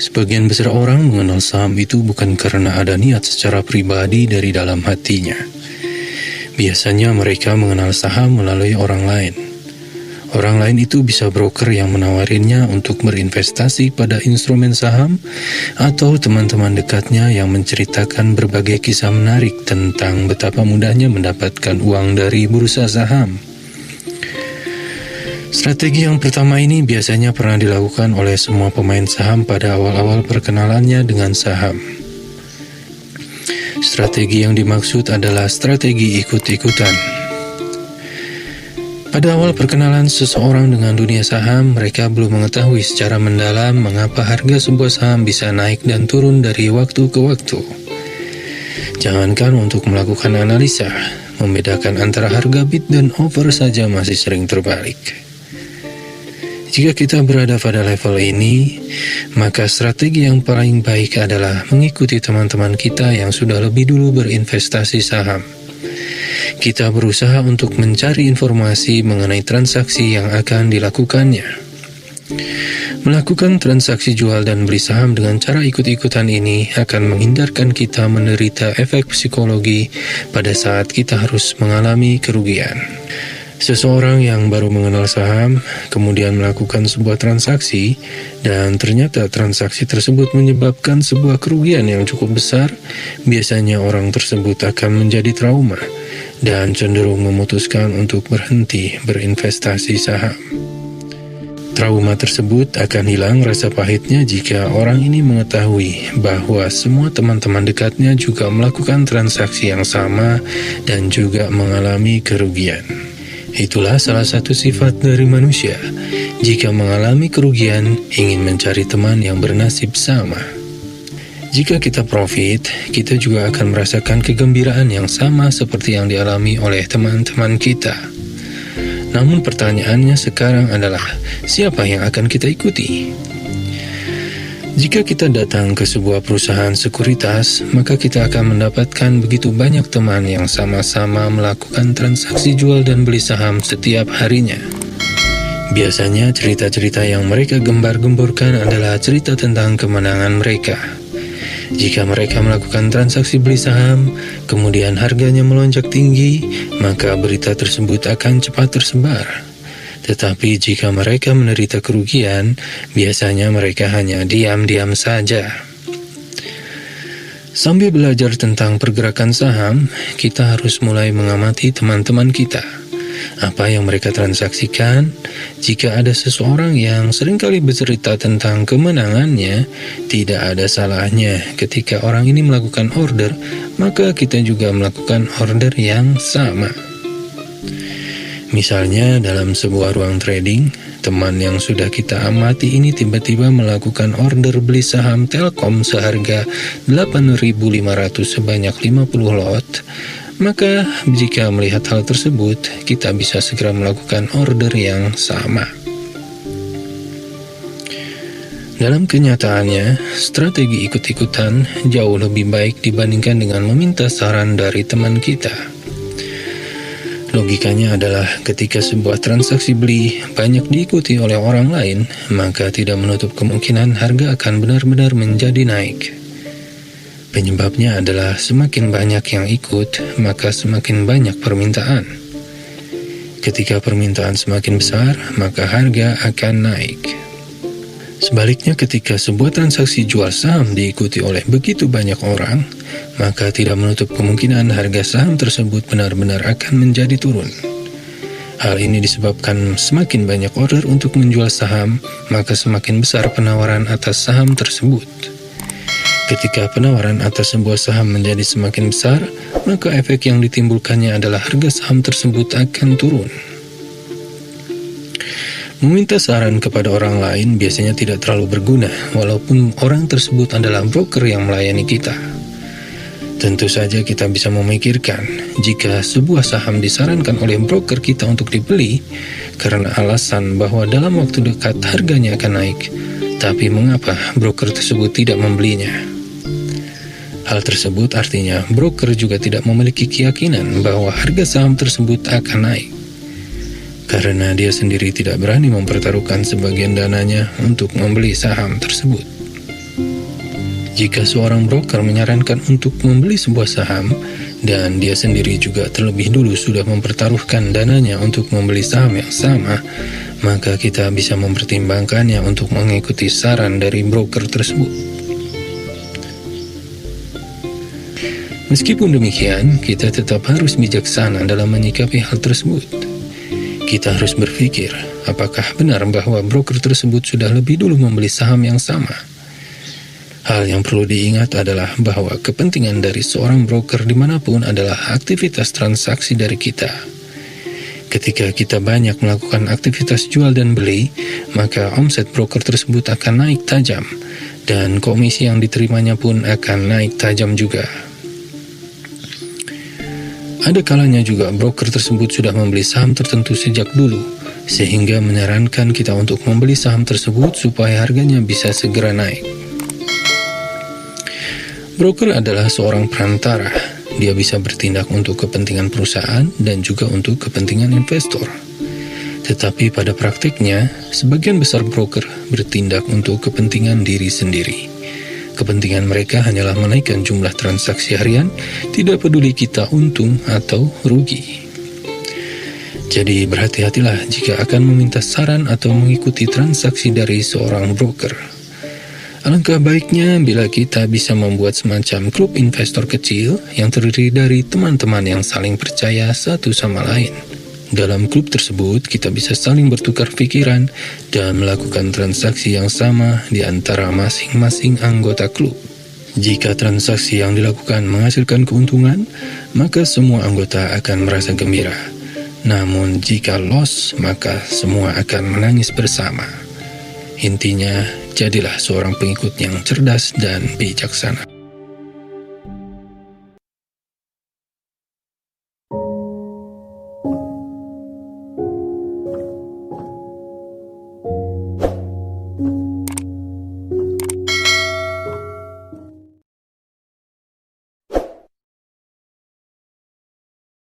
Sebagian besar orang mengenal saham itu bukan karena ada niat secara pribadi dari dalam hatinya. Biasanya mereka mengenal saham melalui orang lain. Orang lain itu bisa broker yang menawarinya untuk berinvestasi pada instrumen saham, atau teman-teman dekatnya yang menceritakan berbagai kisah menarik tentang betapa mudahnya mendapatkan uang dari bursa saham. Strategi yang pertama ini biasanya pernah dilakukan oleh semua pemain saham pada awal-awal perkenalannya dengan saham. Strategi yang dimaksud adalah strategi ikut-ikutan. Pada awal perkenalan seseorang dengan dunia saham, mereka belum mengetahui secara mendalam mengapa harga sebuah saham bisa naik dan turun dari waktu ke waktu. Jangankan untuk melakukan analisa, membedakan antara harga bid dan offer saja masih sering terbalik. Jika kita berada pada level ini, maka strategi yang paling baik adalah mengikuti teman-teman kita yang sudah lebih dulu berinvestasi saham. Kita berusaha untuk mencari informasi mengenai transaksi yang akan dilakukannya. Melakukan transaksi jual dan beli saham dengan cara ikut-ikutan ini akan menghindarkan kita menderita efek psikologi pada saat kita harus mengalami kerugian. Seseorang yang baru mengenal saham, kemudian melakukan sebuah transaksi, dan ternyata transaksi tersebut menyebabkan sebuah kerugian yang cukup besar, biasanya orang tersebut akan menjadi trauma, dan cenderung memutuskan untuk berhenti berinvestasi saham. Trauma tersebut akan hilang rasa pahitnya jika orang ini mengetahui bahwa semua teman-teman dekatnya juga melakukan transaksi yang sama dan juga mengalami kerugian. Itulah salah satu sifat dari manusia. Jika mengalami kerugian, ingin mencari teman yang bernasib sama. Jika kita profit, kita juga akan merasakan kegembiraan yang sama seperti yang dialami oleh teman-teman kita. Namun pertanyaannya sekarang adalah, siapa yang akan kita ikuti? Jika kita datang ke sebuah perusahaan sekuritas, maka kita akan mendapatkan begitu banyak teman yang sama-sama melakukan transaksi jual dan beli saham setiap harinya. Biasanya cerita-cerita yang mereka gembar-gemborkan adalah cerita tentang kemenangan mereka. Jika mereka melakukan transaksi beli saham, kemudian harganya melonjak tinggi, maka berita tersebut akan cepat tersebar. Tetapi jika mereka menderita kerugian, biasanya mereka hanya diam-diam saja. Sambil belajar tentang pergerakan saham, kita harus mulai mengamati teman-teman kita. Apa yang mereka transaksikan? Jika ada seseorang yang seringkali bercerita tentang kemenangannya, tidak ada salahnya ketika orang ini melakukan order, maka kita juga melakukan order yang sama. Misalnya dalam sebuah ruang trading, teman yang sudah kita amati ini tiba-tiba melakukan order beli saham Telkom seharga 8.500 sebanyak 50 lot, maka jika melihat hal tersebut, kita bisa segera melakukan order yang sama. Dalam kenyataannya, strategi ikut-ikutan jauh lebih baik dibandingkan dengan meminta saran dari teman kita. Logikanya adalah ketika sebuah transaksi beli banyak diikuti oleh orang lain, maka tidak menutup kemungkinan harga akan benar-benar menjadi naik. Penyebabnya adalah semakin banyak yang ikut, maka semakin banyak permintaan. Ketika permintaan semakin besar, maka harga akan naik. Sebaliknya, ketika sebuah transaksi jual saham diikuti oleh begitu banyak orang, maka tidak menutup kemungkinan harga saham tersebut benar-benar akan menjadi turun. Hal ini disebabkan semakin banyak order untuk menjual saham, maka semakin besar penawaran atas saham tersebut. Ketika penawaran atas sebuah saham menjadi semakin besar, maka efek yang ditimbulkannya adalah harga saham tersebut akan turun. Meminta saran kepada orang lain biasanya tidak terlalu berguna, walaupun orang tersebut adalah broker yang melayani kita. Tentu saja kita bisa memikirkan, jika sebuah saham disarankan oleh broker kita untuk dibeli, karena alasan bahwa dalam waktu dekat harganya akan naik, tapi mengapa broker tersebut tidak membelinya? Hal tersebut artinya broker juga tidak memiliki keyakinan bahwa harga saham tersebut akan naik, karena dia sendiri tidak berani mempertaruhkan sebagian dananya untuk membeli saham tersebut. Jika seorang broker menyarankan untuk membeli sebuah saham, dan dia sendiri juga terlebih dulu sudah mempertaruhkan dananya untuk membeli saham yang sama, maka kita bisa mempertimbangkannya untuk mengikuti saran dari broker tersebut. Meskipun demikian, kita tetap harus bijaksana dalam menyikapi hal tersebut. Kita harus berpikir, apakah benar bahwa broker tersebut sudah lebih dulu membeli saham yang sama? Hal yang perlu diingat adalah bahwa kepentingan dari seorang broker dimanapun adalah aktivitas transaksi dari kita. Ketika kita banyak melakukan aktivitas jual dan beli, maka omset broker tersebut akan naik tajam, dan komisi yang diterimanya pun akan naik tajam juga. Ada kalanya juga broker tersebut sudah membeli saham tertentu sejak dulu, sehingga menyarankan kita untuk membeli saham tersebut supaya harganya bisa segera naik. Broker adalah seorang perantara. Dia bisa bertindak untuk kepentingan perusahaan dan juga untuk kepentingan investor. Tetapi pada praktiknya, sebagian besar broker bertindak untuk kepentingan diri sendiri. Kepentingan mereka hanyalah menaikkan jumlah transaksi harian, tidak peduli kita untung atau rugi. Jadi berhati-hatilah jika akan meminta saran atau mengikuti transaksi dari seorang broker. Alangkah baiknya bila kita bisa membuat semacam klub investor kecil yang terdiri dari teman-teman yang saling percaya satu sama lain. Dalam klub tersebut, kita bisa saling bertukar pikiran dan melakukan transaksi yang sama di antara masing-masing anggota klub. Jika transaksi yang dilakukan menghasilkan keuntungan, maka semua anggota akan merasa gembira. Namun jika loss, maka semua akan menangis bersama. Intinya, jadilah seorang pengikut yang cerdas dan bijaksana.